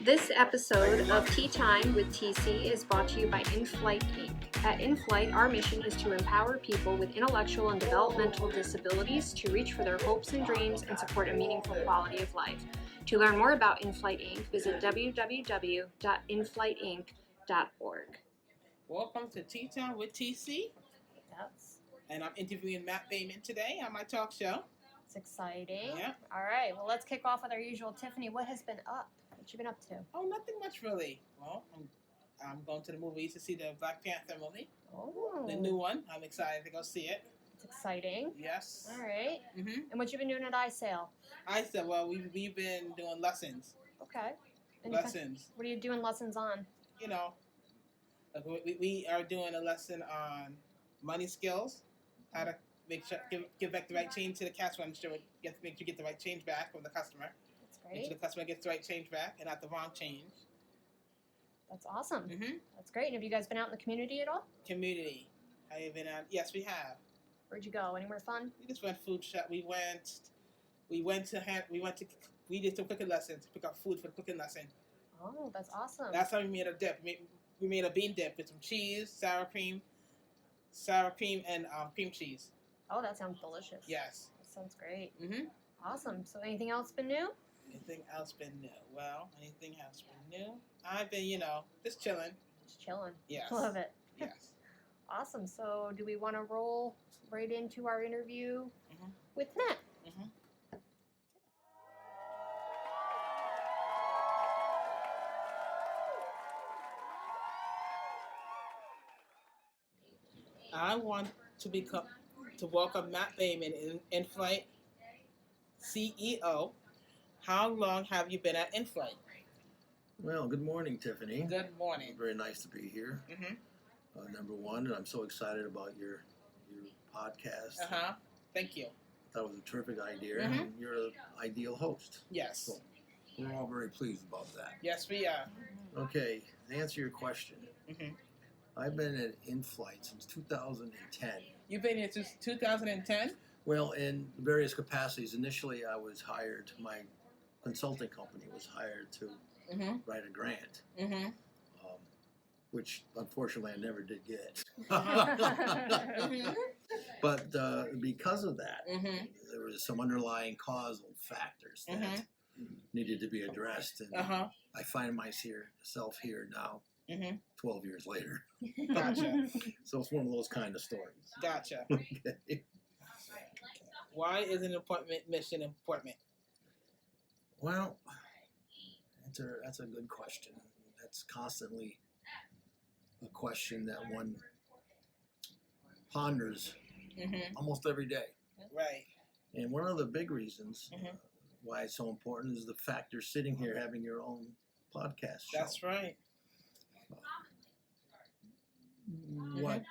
This episode of Tea Time with TC is brought to you by InFlight Inc. At InFlight, our mission is to empower people with intellectual and developmental disabilities to reach for their hopes and dreams and support a meaningful quality of life. To learn more about InFlight Inc., visit www.inflightinc.org. Welcome to Tea Time with TC. Yes. And I'm interviewing Matt Bateman today on my talk show. It's exciting. Yeah. All right. Well, let's kick off with our usual Tiffany. What has been up? What you been up to? Oh, nothing much really. Well, I'm going to the movies to see the Black Panther movie. Oh. The new one. I'm excited to go see it. It's exciting. Yes. All right. Mm-hmm. And what you been doing at iSale? I said, well, we've been doing lessons. Okay. And Lessons. What are you doing lessons on? You know, like we are doing a lesson on money skills, how to make sure give back the right change to the cash register, make sure you get the right change back from the customer. That's Make sure great. the customer gets the right change back and not the wrong change. That's awesome. Mm-hmm. That's great. And have you guys been out in the community at all? Community. I have been out. Yes, we have. Where'd you go? Anywhere fun? We just went food shop. We did some cooking lessons. Pick up food for the cooking lesson. Oh, that's awesome. That's how we made a dip. We made a bean dip with some cheese, sour cream, and cream cheese. Oh, that sounds delicious. Yes. That sounds great. Mm-hmm. Awesome. So anything else been new? Anything else been new? Well, anything else been new? I've been, just chilling. Just chilling. Yes. Love it. Yes. Awesome. So do we want to roll right into our interview Mhm. with Matt? Mhm. I want to welcome Matt Bateman, InFlight CEO. How long have you been at InFlight? Well, good morning, Tiffany. Good morning. Very nice to be here. Mm-hmm. Number one, and I'm so excited about your podcast. Uh-huh. Thank you. That was a terrific idea, Mhm. and you're an ideal host. Yes. So we're all very pleased about that. Yes, we are. Okay, to answer your question, Mm-hmm. I've been at InFlight since 2010. You've been here since 2010? Well, in various capacities. Initially, I was hired, my consulting company was hired to Mm-hmm. write a grant, Mm-hmm. which unfortunately I never did get. Mm-hmm. But because of that, Mm-hmm. there was some underlying causal factors that needed to be addressed, and Uh-huh. I find myself here now, Mm-hmm. 12 years later. Gotcha. So it's one of those kind of stories. Gotcha. Okay. Why is an appointment mission important? Well, that's a good question. That's constantly a question that one ponders Mm-hmm. almost every day. Right. And one of the big reasons Mhm. why it's so important is the fact you're sitting here having your own podcast show. That's right. What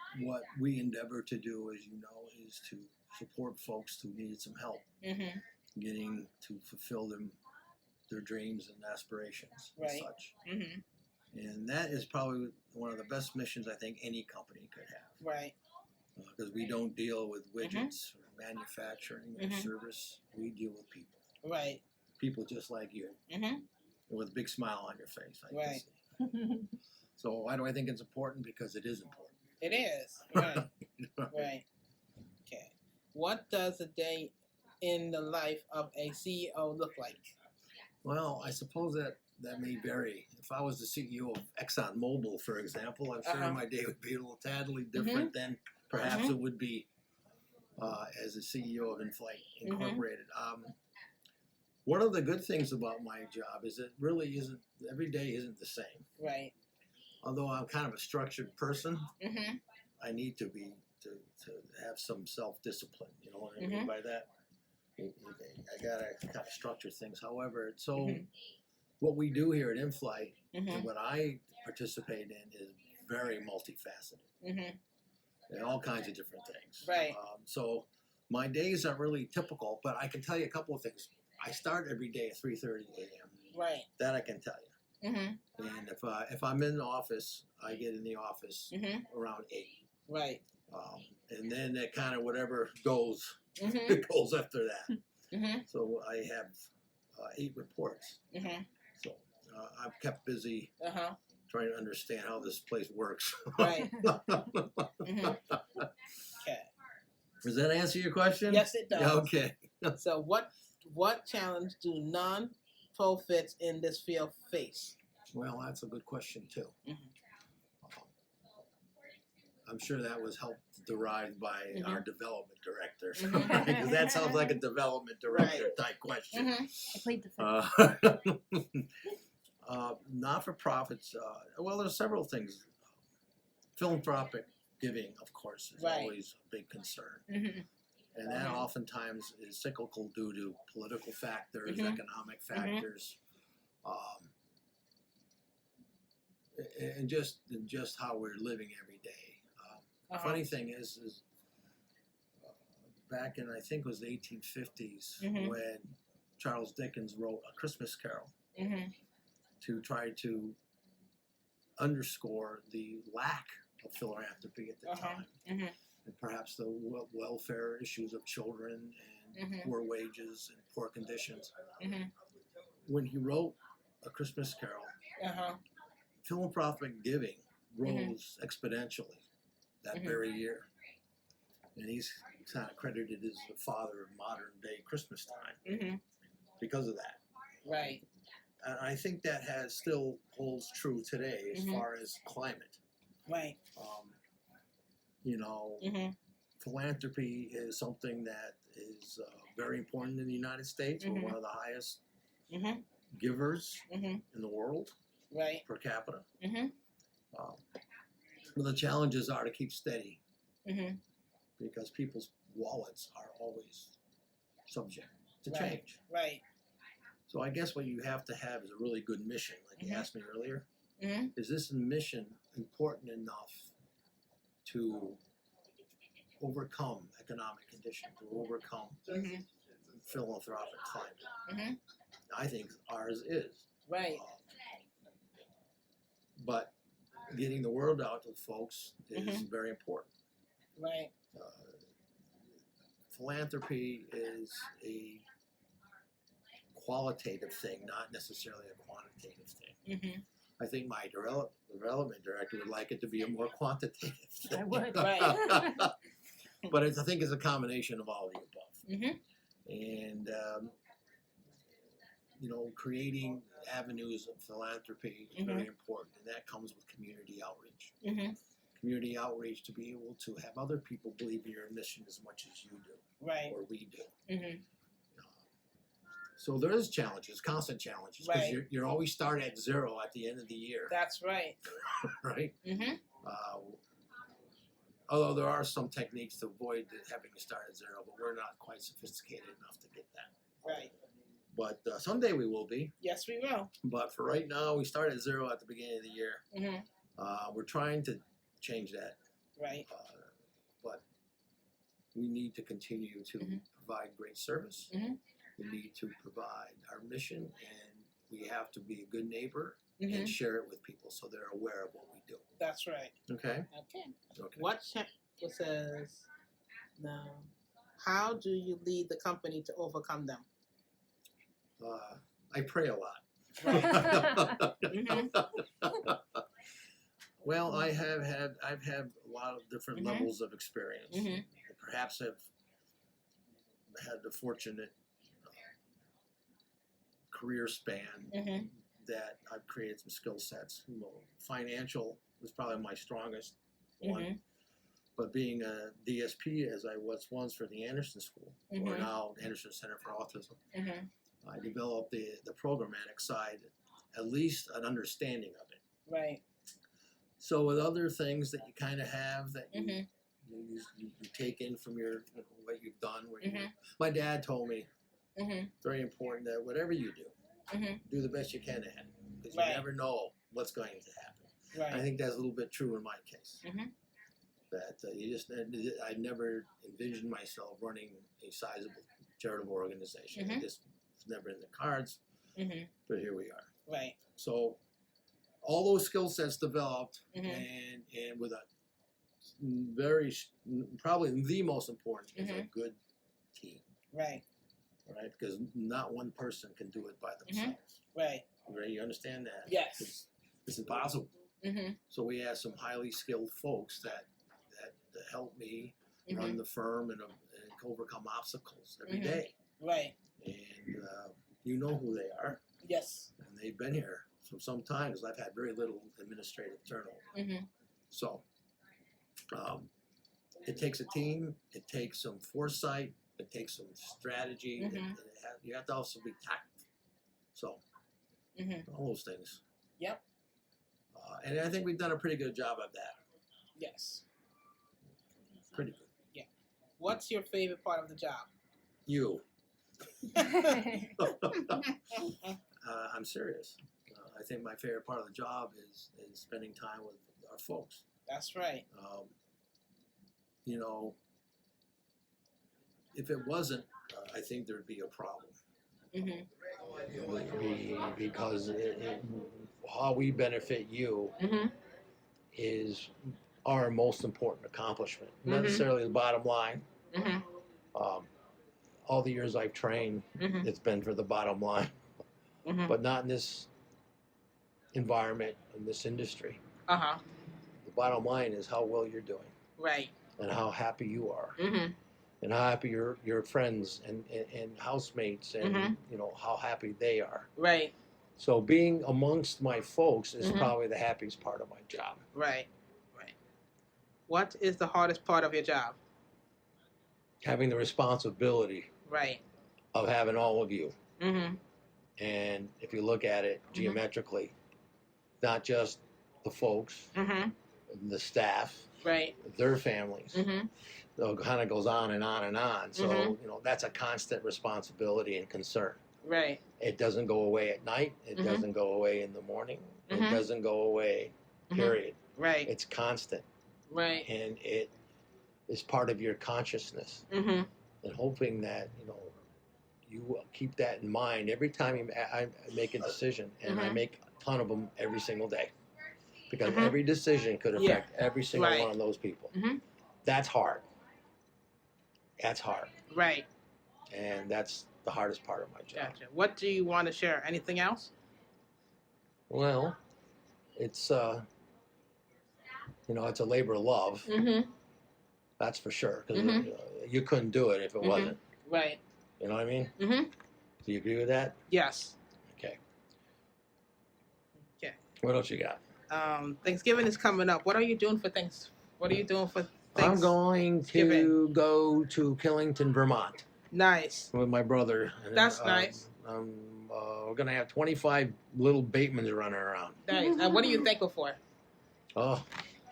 we endeavor to do, as you know, is to support folks who need some help Mm-hmm. getting to fulfill their dreams and aspirations Right. and such. Mm-hmm. And that is probably one of the best missions I think any company could have, Right. because we don't deal with widgets or manufacturing or Mhm. service. We deal with people, Right. people just like you, Mm-hmm. with a big smile on your face. I Right. can see. So why do I think it's important? Because it is important. It is. Right. Right. Okay. What does a day in the life of a CEO look like? Well, I suppose that may vary. If I was the CEO of ExxonMobil, for example, I'm sure Uh-huh. my day would be a little tadly different than perhaps Mhm. it would be as a CEO of InFlight Incorporated. One of the good things about my job is it really isn't, every day isn't the same. Right. Although I'm kind of a structured person, Mm-hmm. I need to be to have some self-discipline. You know what I mean Mhm. by that? I gotta kind of structure things. However, so Mhm. what we do here at InFlight Mm-hmm. and what I participate in is very multifaceted. Mm-hmm. And all kinds of different things. Right. So my days are really typical, but I can tell you a couple of things. I start every day at 3:30 a.m. Right. That I can tell you. Mm-hmm. And if I'm in the office, I get in the office Mm-hmm. around 8. Right. And then that kind of whatever goes, Mm-hmm. it goes after that. Mm-hmm. So I have 8 reports. Mm-hmm. So I've kept busy trying to understand how this place works. Right. Okay. Does that answer your question? Yes, it does. Yeah, okay. So what challenge do non-profits in this field face? Well, that's a good question too. Mhm. I'm sure that was helped derived by our development director, Mhm. because that sounds like a development director type question. I played the fiddle. Not-for-profits. Well, there's several things. Philanthropic giving, of course, is Right. always a big concern, Mhm. and that oftentimes is cyclical due to political factors, economic factors, and just how we're living every day. Funny thing is back in, I think it was the 1850s, when Charles Dickens wrote A Christmas Carol to try to underscore the lack of philanthropy at the time, and perhaps the welfare issues of children and poor wages and poor conditions. When he wrote A Christmas Carol, philanthropic giving rose exponentially that very year. And he's kind of credited as the father of modern day Christmas time because of that. Right. And I think that still holds true today as far as climate. Right. Philanthropy is something that is very important in the United States. We're one of the highest givers in the world Right. per capita. The challenges are to keep steady because people's wallets are always subject to change. Right. So I guess what you have to have is a really good mission, like you asked me earlier. Is this mission important enough to overcome economic conditions, to overcome philanthropic climate? I think ours is. Right. But getting the word out to folks is very important. Right. Philanthropy is a qualitative thing, not necessarily a quantitative thing. I think my development director would like it to be a more quantitative thing. I would. Right. But I think it's a combination of all of the above. And, creating avenues of philanthropy is very important, and that comes with community outreach. Community outreach to be able to have other people believe in your mission as much as you do, Right. or we do. So there is challenges, constant challenges, because Right. you're always start at zero at the end of the year, That's right. right? Although there are some techniques to avoid having to start at zero, but we're not quite sophisticated enough to get that. Right. But someday we will be. Yes, we will. But for right now, we start at zero at the beginning of the year. We're trying to change that. Right. But we need to continue to provide great service. We need to provide our mission, and we have to be a good neighbor and share it with people so they're aware of what we do. That's right. Okay? Okay. What says no? How do you lead the company to overcome them? I pray a lot. Well, I've had a lot of different levels of experience. Perhaps I've had the fortunate career span that I've created some skill sets. Financial was probably my strongest one, but being a DSP, as I was once for the Anderson School, or now Anderson Center for Autism, I developed the programmatic side, at least an understanding of it. Right. So with other things that you kind of have that you take in from what you've done. My dad told me, very important that whatever you do, do the best you can at it, because you never know what's going to happen. Right. I think that's a little bit true in my case. That I never envisioned myself running a sizable charitable organization. It just was never in the cards. But here we are. Right. So all those skill sets developed, and with a probably the most important is a good team. Right. Right, because not one person can do it by themselves. Right. Right? You understand that? Yes. It's impossible. Mm-hmm. So we have some highly skilled folks that help me run the firm and overcome obstacles every day. Right. And you know who they are. Yes. And they've been here for some time because I've had very little administrative turnover. Mm-hmm. So it takes a team. It takes some foresight. It takes some strategy. You have to also be tactful. So all those things. Yep. And I think we've done a pretty good job of that. Yes. Pretty good. Yeah. What's your favorite part of the job? You. I'm serious. I think my favorite part of the job is spending time with our folks. That's right. You know, if it wasn't, I think there'd be a problem. Because how we benefit you is our most important accomplishment. Not necessarily the bottom line. All the years I've trained, it's been for the bottom line, but not in this environment, in this industry. The bottom line is how well you're doing. Right. And how happy you are. And how happy your friends and housemates and you know how happy they are. Right. So being amongst my folks is probably the happiest part of my job. Right. Right. What is the hardest part of your job? Having the responsibility Right. of having all of you. And if you look at it geometrically, not just the folks, the staff, right, their families. So it kind of goes on and on and on. So, you know, that's a constant responsibility and concern. Right. It doesn't go away at night. It doesn't go away in the morning. It doesn't go away, period. Right. It's constant. Right. And it is part of your consciousness. And hoping that, you know, you keep that in mind every time I make a decision. And I make a ton of them every single day. Because every decision could affect every single one of those people. That's hard. That's hard. Right. And that's the hardest part of my job. Gotcha. What do you want to share? Anything else? Well, it's you know, it's a labor of love. That's for sure. Because you couldn't do it if it wasn't. Right. You know what I mean? Do you agree with that? Yes. Okay. Okay. What else you got? Thanksgiving is coming up. What are you doing for things? What are you doing for I'm going to go to Killington, Vermont. Nice. With my brother. And, that's nice. We're going to have 25 little Batemans running around. Nice. And what are you thankful for? Oh,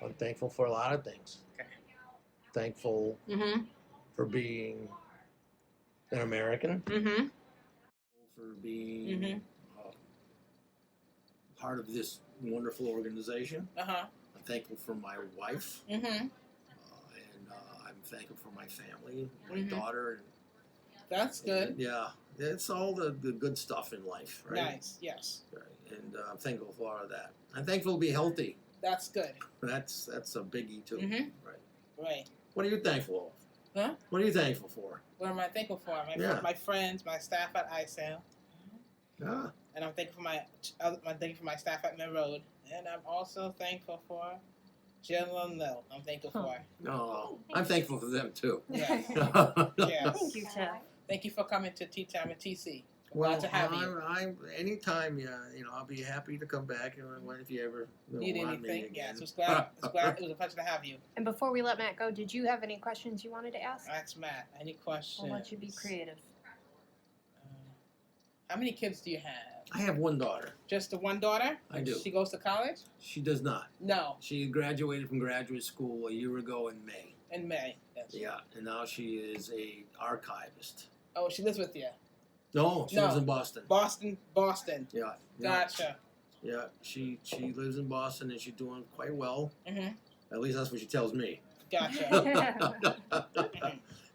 I'm thankful for a lot of things. Okay. Thankful for being an American. For being part of this wonderful organization. I'm thankful for my wife. And I'm thankful for my family, my daughter. That's good. Yeah. It's all the good stuff in life, right? Nice, yes. Right. And I'm thankful for all of that. I'm thankful to be healthy. That's good. That's a biggie too. Right. Right. What are you thankful for? Huh? What are you thankful for? What am I thankful for? My friends, my staff at ISAL. Yeah. And I'm thankful for my staff at Mill Road. And I'm also thankful for General Mill. I'm thankful for. Oh, I'm thankful for them too. Yes. Thank you, Tiff. Thank you for coming to Tea Time with TC. Well, glad to have you. Anytime, you know, I'll be happy to come back if you ever Need want anything? me again. Yes, it was a pleasure to have you. And before we let Matt go, did you have any questions you wanted to ask? Ask Matt. Any questions? I'll let you be creative. How many kids do you have? I have one daughter. Just the one daughter? I do. She goes to college? She does not. No. She graduated from graduate school a year ago in May. In May. Yes. Yeah, and now she is a archivist. Oh, she lives with you? No, she lives in Boston. Boston. Yeah. Gotcha. Yeah, she lives in Boston and she's doing quite well. Mm-hmm. At least that's what she tells me. Gotcha.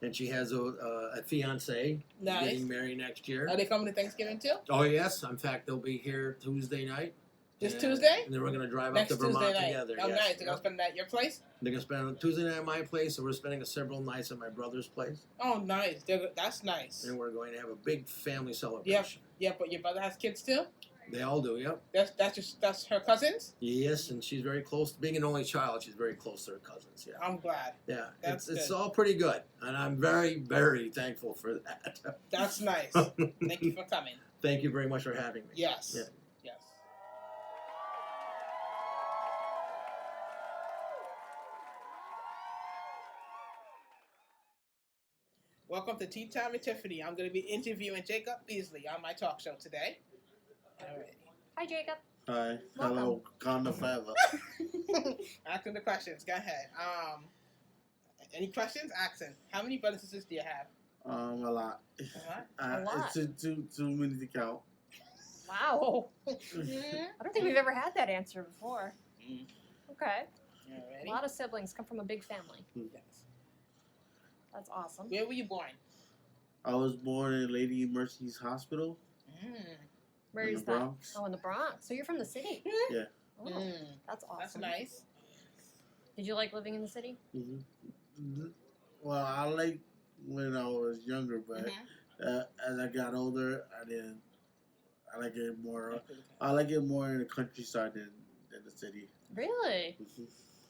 And she has a fiance. Nice. Getting married next year. Are they coming to Thanksgiving too? Oh yes, in fact they'll be here Tuesday night. This Tuesday? And then we're gonna drive Next up to Vermont Tuesday night. together. Oh, yes. nice. They're gonna spend the night at your place? They're gonna spend Tuesday night at my place, and we're spending several nights at my brother's place. Oh, nice. That's nice. And we're going to have a big family celebration. Yeah, but your brother has kids too? They all do. Yep. That's her cousins. Yes, and she's very close. Being an only child, she's very close to her cousins. Yeah. I'm glad. Yeah. That's It's good. all pretty good, and I'm very, very thankful for that. That's nice. Thank you for coming. Thank you very much for having me. Yes. Yeah. Yes. Welcome to Tea Time with Tiffany. I'm going to be interviewing Jacob Beasley on my talk show today. Alrighty. Hi, Jacob. Hi. Welcome. Hello. Conda forever. Asking the questions. Go ahead. Any questions? Asking. How many brothers and sisters do you have? A lot. A lot. It's too many to count. Wow. I don't think we've ever had that answer before. Mm. Okay. Alrighty. A lot of siblings come from a big family. Yes. That's awesome. Where were you born? I was born in Lady Mercy's Hospital Where in is the that? Bronx. Oh, in the Bronx. So you're from the city? Yeah. Oh, that's awesome. That's nice. Did you like living in the city? Well, I like when I was younger, but as I got older, I didn't. I like it more. I like it more in the countryside than the city. Really?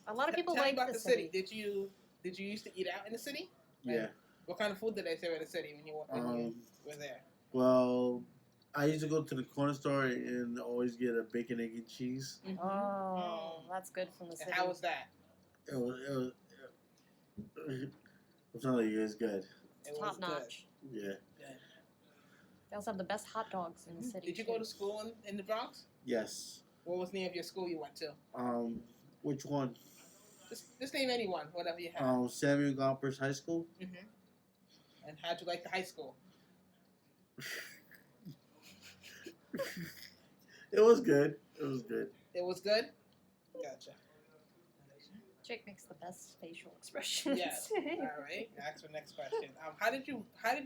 A lot of people Tell me like about the the city. city. Did you used to eat out in the city? Yeah. What kind of food did they serve in the city when you were there? Well, I used to go to the corner store and always get a bacon, egg, and cheese. Oh, that's good from the city. And how was that? It was I'm telling you, it's good. It was Top good. notch. Yeah. They also have the best hot dogs in the city. Did you go to school in the Bronx? Yes. What was the name of your school you went to? Which one? Just name anyone, whatever you have. Samuel Gompers High School. And how'd you like the high school? It was good. It was good. It was good? Gotcha. Jake makes the best facial expressions. Yes. All right. Ask the next question. How did you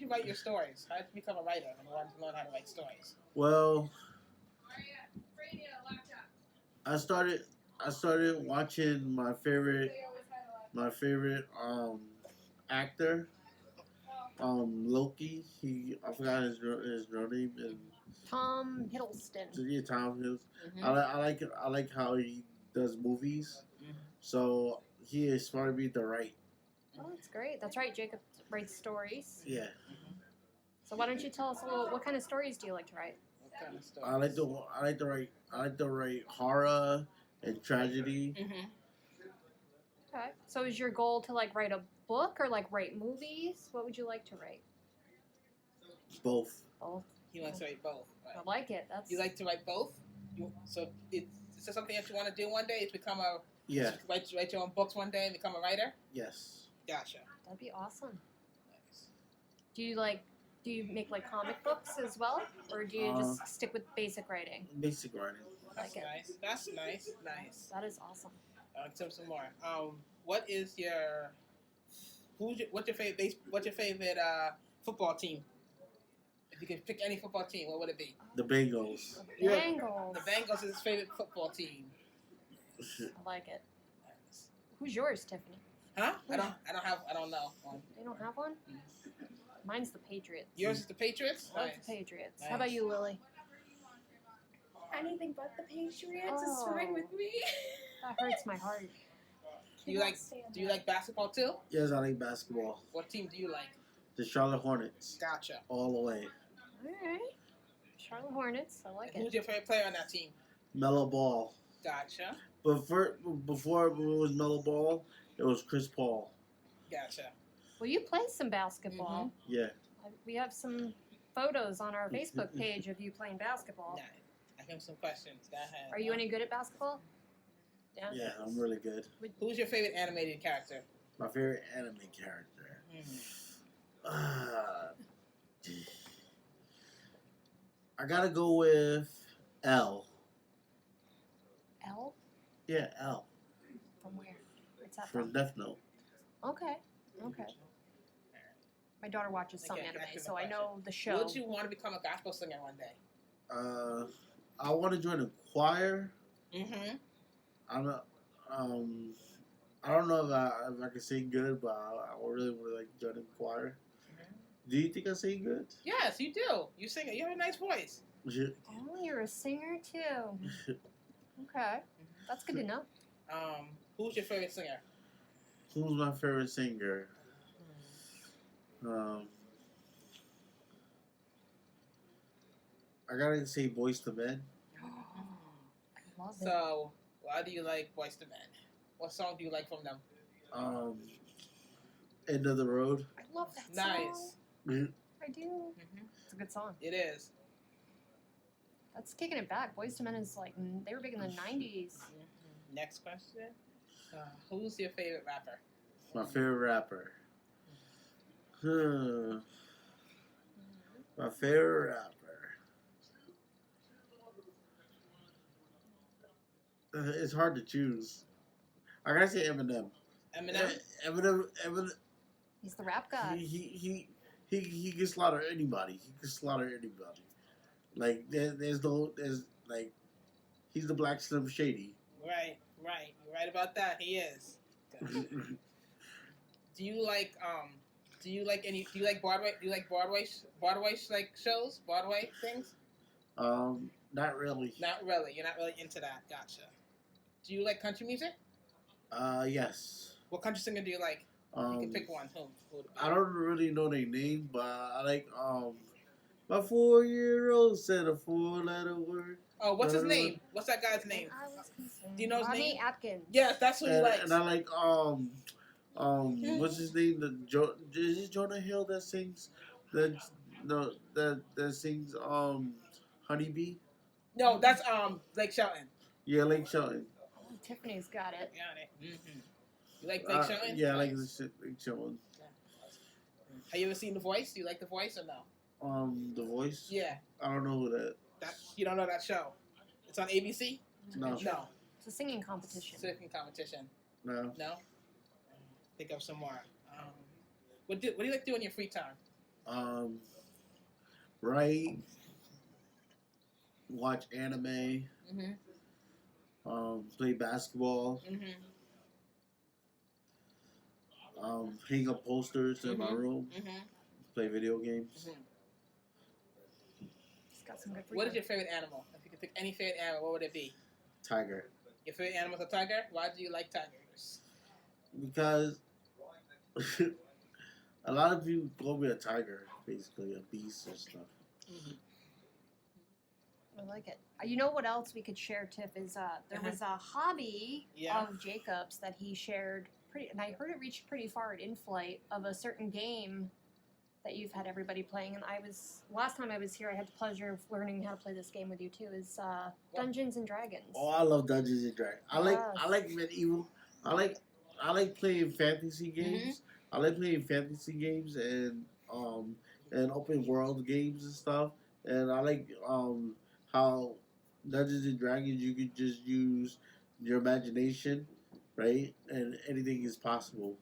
write your stories? How did you become a writer and wanted to learn how to write stories? Well, I started watching my favorite actor, Loki. I forgot his real name. And Tom Hiddleston. yeah, Tom Hiddleston. I like how he does movies. So he inspired me to write. Oh, that's great. That's right. Jacob writes stories. Yeah. So why don't you tell us a little? What kind of stories do you like to write? What kind of stories? I like to write horror and tragedy. Okay. So is your goal to like write a book or like write movies? What would you like to write? Both. Both. He wants to write both. Right? I like it. That's. You like to write both? So is this something that you want to do one day? Is become a write your own books one day and become a writer? Yes. Gotcha. That'd be awesome. Nice. Do you make like comic books as well, or do you just stick with basic writing? Basic writing. That's Like it. nice. That's nice. Nice. That is awesome. Some more. What is your what's your favorite football team? If you could pick any football team, what would it be? The Bengals. The Bengals. The Bengals is his favorite football team. I like it. Who's yours, Tiffany? Huh? I don't know one. You don't have one? Mine's the Patriots. Yours is the Patriots? Love Nice. the Patriots. Nice. How about you, Lily? Anything but the Patriots is Oh. fine with me. That hurts my heart. Do you like basketball too? Yes, I like basketball. What team do you like? The Charlotte Hornets. Gotcha. All the way. All right. Charlotte Hornets. I like Who's it. your favorite player on that team? Mellow Ball. Gotcha. But before it was Mellow Ball, it was Chris Paul. Gotcha. Well, you play some basketball. Yeah. We have some photos on our Facebook page of you playing basketball. Nice. I have some questions. Go ahead. Are you any good at basketball? Yeah, I'm really good. Who's your favorite animated character? My favorite anime character. I gotta go with L. L? Yeah, L. From where? What's that From from? Death Note. Okay. Okay. My daughter watches some Okay, anime, back to the so I question. know the show. Would you want to become a gospel singer one day? I want to join a choir. Mm-hmm. I'm not. I don't know if I can sing good, but I really would like to join a choir. Do you think I sing good? Yes, you do. You sing it. You have a nice voice. Oh, you're a singer too. Okay, that's good to know. Who's your favorite singer? Who's my favorite singer? I gotta say Boys to Men. I love it. So, why do you like Boyz II Men? What song do you like from them? End of the Road. I love that Nice. song. I do. It's a good song. It is. That's taking it back. Boyz II Men is like they were big in the '90s. Next question. Who's your favorite rapper? My favorite rapper. My favorite rapper. It's hard to choose. I gotta say Eminem. Eminem. He's the rap god. He can slaughter anybody. He can slaughter anybody. Like there's like he's the Black Slim Shady. Right. You're right about that. He is. Do you like Broadway? Do you like Broadway like shows? Broadway things? Not really. Not really. You're not really into that. Gotcha. Do you like country music? Yes. What country singer do you like? You can pick one. Who would it be? I don't really know their name, but I like my 4-year-old said a 4-letter word. Oh, what's his name? What's that guy's name? Do you know his Rodney name? Atkins. Yes, that's who he likes. And I like what's his name? Is it Jonah Hill that sings that sings Honeybee? No, that's Blake Shelton. Yeah, Lake Shelton. Oh, Tiffany's got it. Got it. Mm-hmm. You like Blake Shelton? Yeah, I like Lake Shelton. Have you ever seen The Voice? Do you like The Voice or no? The Voice. Yeah. I don't know who that. You don't know that show? It's on ABC. No. No. It's a singing competition. Singing competition. No. No. Think of some more. What do you like to do in your free time? Write, watch anime, play basketball, hang up posters in my room, play video games. He's got some good free What time. is your favorite animal? If you could pick any favorite animal, what would it be? Tiger. Your favorite animal is a tiger? Why do you like tigers? Because a lot of people call me a tiger, basically a beast and stuff. I like it. You know what else we could share, Tiff, is there was a hobby of Jacob's that he shared, and I heard it reached pretty far at In-Flight, of a certain game that you've had everybody playing. And last time I was here, I had the pleasure of learning how to play this game with you too, is Dungeons and Dragons. Oh, I love Dungeons and Dragons. I like medieval. I like playing fantasy games. I like playing fantasy games and open world games and stuff. And I like how Dungeons and Dragons you can just use your imagination, right? And anything is possible.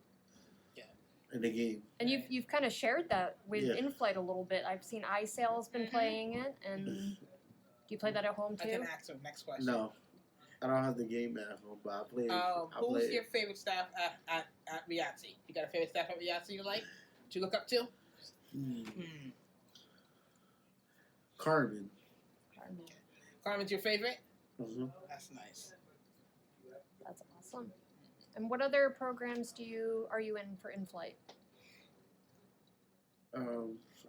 In the game. And you've kind of shared that with In-Flight a little bit. I've seen iSail's been playing it, and do you play that at home too? I can ask him. Next question. No, I don't have the game at home, but I play. Who's your favorite staff at Riazzi? You got a favorite staff at Riazzi you like? That you look up to? Carmen. Carmen's your favorite? That's nice. That's awesome. And what other programs are you in for In-Flight?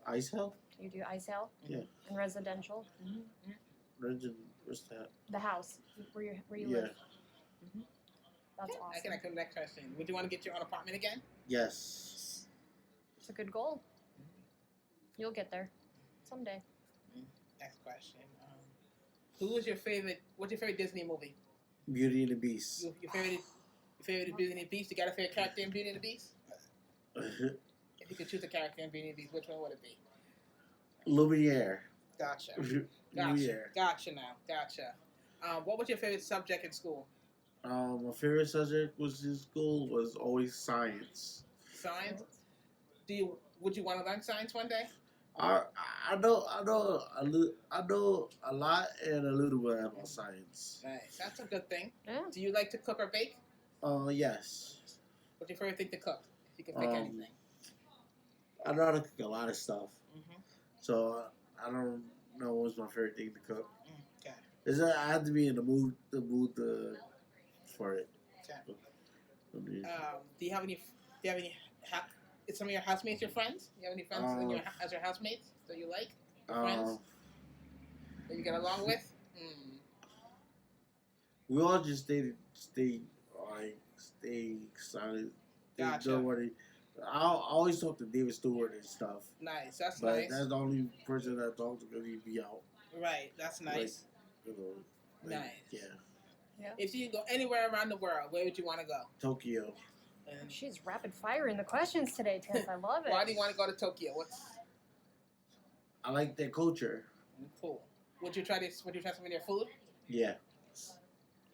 iSail? You do iSail? Yeah. And residential? What's that? The house where you live. That's awesome. I can ask the next question. Would you want to get your own apartment again? Yes. It's a good goal. You'll get there someday. Next question. What's your favorite Disney movie? Beauty and the Beast. Your favorite Beauty and the Beast? You got a favorite character in Beauty and the Beast? If you could choose a character in Beauty and the Beast, which one would it be? Lumiere. Gotcha. Lumiere. Gotcha now. Gotcha. What was your favorite subject in school? My favorite subject in school was always science. Science? Would you want to learn science one day? I know a lot and a little bit about science. Nice. That's a good thing. Yeah. Do you like to cook or bake? Yes. What's your favorite thing to cook? If you could pick anything. I know how to cook a lot of stuff. Mm-hmm. So I don't know what's my favorite thing to cook. Okay. Is that I have to be in the mood for it. Okay. Do you have any? Is some of your housemates your friends? Do you have any friends as your housemates that you like? Your friends that you get along with? We all just stay silent. Gotcha. Don't worry. I always talk to David Stewart and stuff. Nice. That's but nice. That's the only person that I talk to because he'd be out. Right. That's nice. Nice. Yeah. If you could go anywhere around the world, where would you want to go? Tokyo. And she's rapid firing the questions today, Tiff. I love it. Why do you want to go to Tokyo? I like their culture. Cool. Would you try some of their food? Yeah.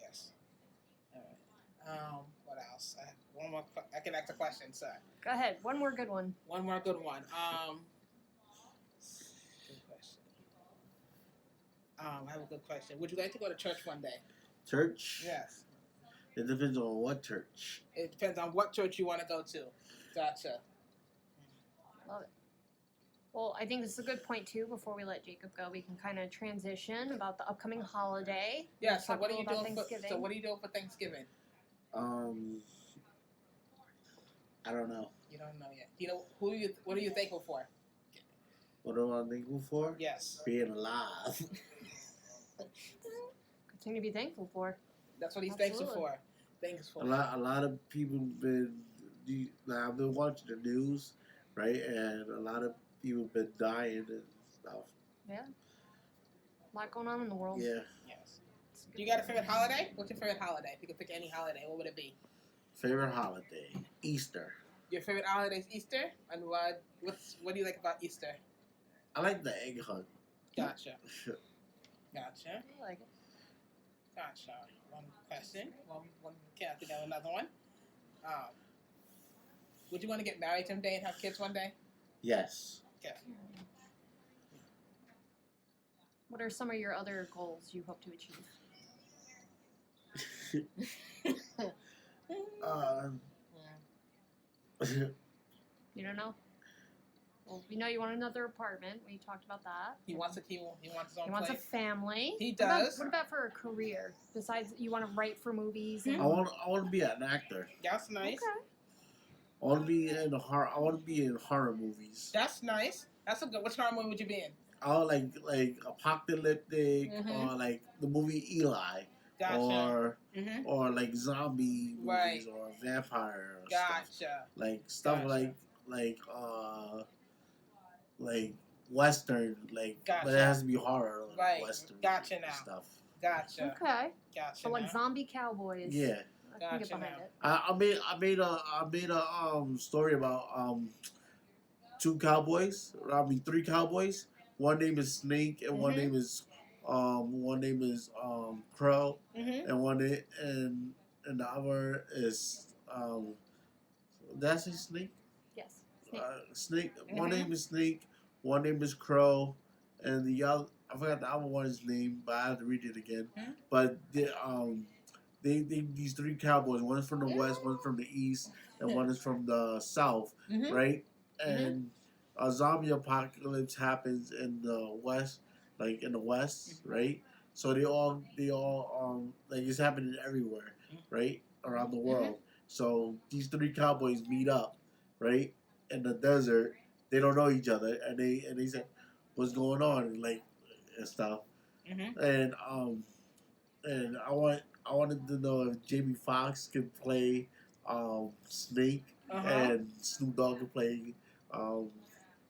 Yes. All right. What else? I have one more. I can ask a question, sir. Go ahead. One more good one. One more good one. Good question. I have a good question. Would you like to go to church one day? Church? Yes. It depends on what church. It depends on what church you want to go to. Gotcha. Love it. Well, I think this is a good point, too. Before we let Jacob go, we can kind of transition about the upcoming holiday. Yeah, so what are you doing for Thanksgiving? I don't know. You don't know yet. Do you know what are you thankful for? What am I thankful for? Yes. Being alive. Good thing to be thankful for. That's what he's thankful for. A lot of people I've been watching the news, right? And a lot of people been dying and stuff. Yeah. A lot going on in the world. Yeah. Yes. Do you got a favorite holiday? What's your favorite holiday? If you could pick any holiday, what would it be? Favorite holiday? Easter. Your favorite holiday is Easter? And what do you like about Easter? I like the egg hunt. Gotcha. Gotcha. I like it. Gotcha. One question. Okay, I think I have another one. Would you want to get married someday and have kids one day? Yes. Okay. What are some of your other goals you hope to achieve? You don't know? Well, we know you want another apartment. We talked about that. He wants his own place. He wants a family. He does. What about for a career? Besides, you want to write for movies? I want to be an actor. That's nice. Okay. I want to be in horror movies. That's nice. That's a good. Which horror movie would you be in? Oh, like apocalyptic, or like the movie Eli. Gotcha. Or like zombie movies, or vampire. Gotcha. Stuff like Western, gotcha. But it has to be horror, Western. Gotcha now. Stuff. Gotcha. Okay. Gotcha. So zombie cowboys. Yeah. I can get behind it. I made a story about three cowboys. One name is Snake, and one name is Crow, and the other is did I say Snake? Yes. Snake. One name is Snake. One name is Crow, and the other I forgot the other one's name, but I have to read it again. But these three cowboys. One is from the west, one is from the east, and one is from the south. Right, and a zombie apocalypse happens in the west, right? So they all it's happening everywhere, right, around the world. So these three cowboys meet up, right, in the desert. They don't know each other, and they say, "What's going on?" and stuff. And I wanted to know if Jamie Foxx could play Snake, and Snoop Dogg could play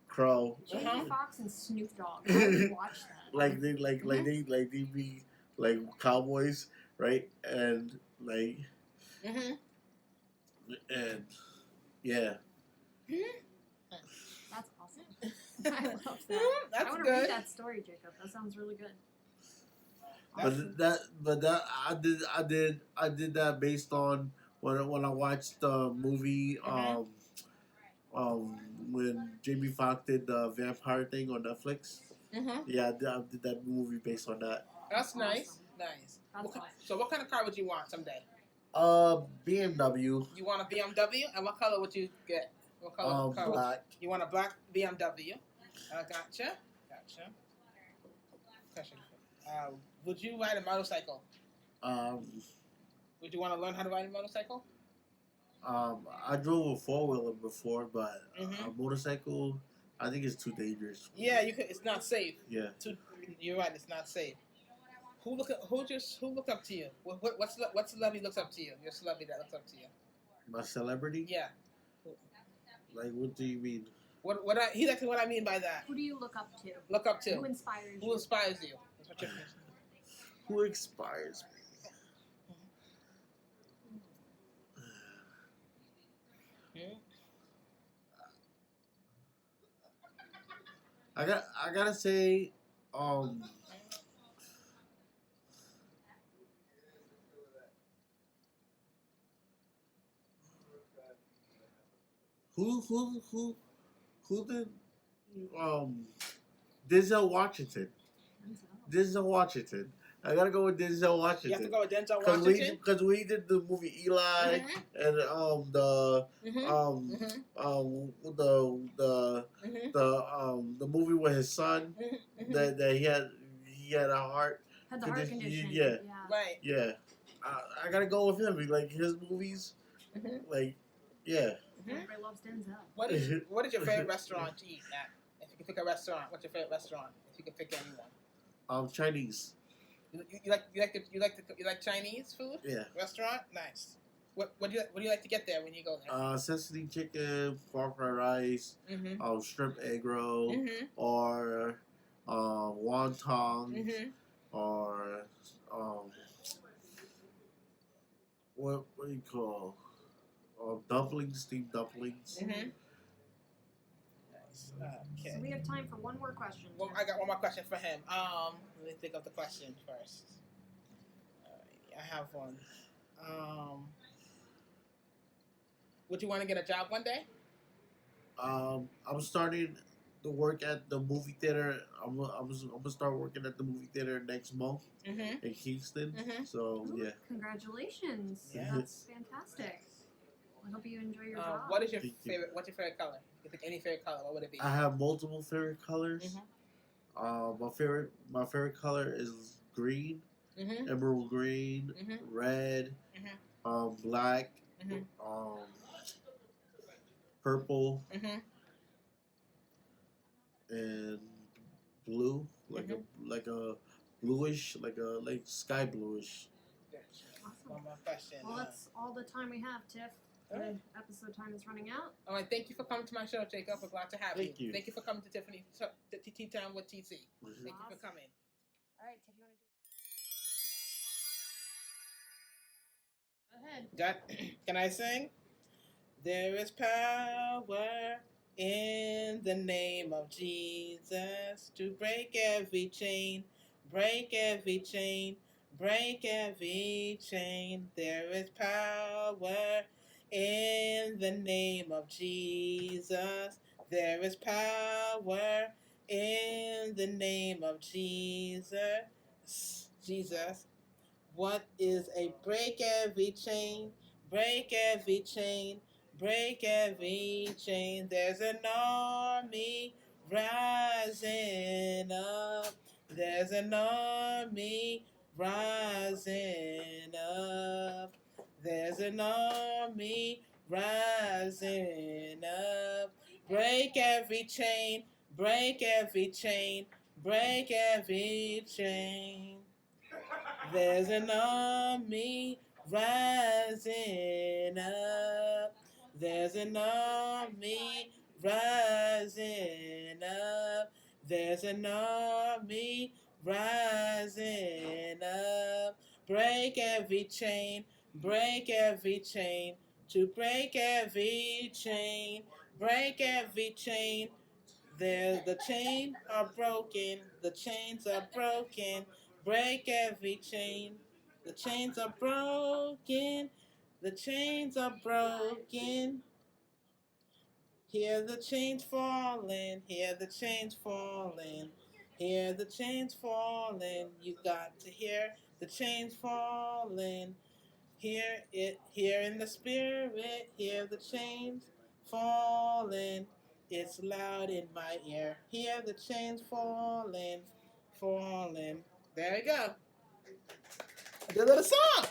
Crow. Jamie Foxx and Snoop Dogg. I would watch that. They be like cowboys, right? And and yeah. That's awesome. I love that. That's I want to good. read that story, Jacob. That sounds really good. Awesome. But that I did that based on when I watched the movie when Jamie Foxx did the vampire thing on Netflix. Yeah, I did that movie based on that. That's nice. Awesome. Nice. That's awesome. So what kind of car would you want someday? BMW. You want a BMW? And what color would you get? What color? Black. You want a black BMW? Gotcha. Question. Would you ride a motorcycle? Would you want to learn how to ride a motorcycle? I drove a 4-wheeler before, but a motorcycle, I think it's too dangerous. Yeah, you could. It's not safe. Yeah. You're right. It's not safe. Who looked up to you? What celebrity looks up to you? Your celebrity that looks up to you. My celebrity? Yeah. Like, what do you mean? He's asking what I mean by that. Who do you look up to? Look up to. Who inspires you? Who inspires you? That's what you're Who inspires me? I gotta say, who did Denzel Washington. Denzel Washington. I gotta go with Denzel Washington. You have to go with Denzel Washington because we did the movie Eli and the movie with his son that he had a heart condition. Yeah. Right. Yeah. I gotta go with him. Like his movies. Like yeah. Everybody loves Denzel. What is your favorite restaurant to eat at? If you could pick a restaurant, what's your favorite restaurant? If you could pick anyone. Chinese. You like Chinese food? Yeah. Restaurant? Nice. What do you like to get there when you go there? Sesame chicken, pork fried rice, shrimp egg roll, or wonton, or what do you call dumplings, steamed dumplings. Nice. Okay. So we have time for one more question. Well, I got one more question for him. Let me think of the question first. Alrighty, I have one. Would you want to get a job one day? I'm starting to work at the movie theater. I'm gonna start working at the movie theater next month in Kingston. So yeah. Congratulations! Yeah. That's fantastic. I hope you enjoy your job. What's your favorite color? You can pick any favorite color. What would it be? I have multiple favorite colors. My favorite color is green, emerald green, red, black, purple, and blue, like a bluish, like sky bluish. Awesome. One more question. Well, that's all the time we have, Tiff. The episode time is running out. All right, thank you for coming to my show, Jacob. We're glad to have you. Thank you. Thank you for coming to Tiffany Tea Time with TC. Thank you for coming. All right, Tiff, you want to do? Go ahead. Can I sing? There is power in the name of Jesus to break every chain, break every chain, break every chain. There is power in the name of Jesus. There is power in the name of Jesus. Jesus. What is a break every chain? Break every chain. Break every chain. There's an army rising up. There's an army rising up. There's an army rising up. Break every chain. Break every chain. Break every chain. There's an army rising up. There's an army rising up. There's an army rising up. Break every chain, break every chain, to break every chain, break every chain. The chains are broken, the chains are broken, break every chain. The chains are broken, the chains are broken. Hear the chains falling, hear the chains falling, hear the chains falling. You got to hear the chains falling. Hear it, hear in the spirit, hear the chains falling. It's loud in my ear. Hear the chains falling, falling. There you go. I did a little song.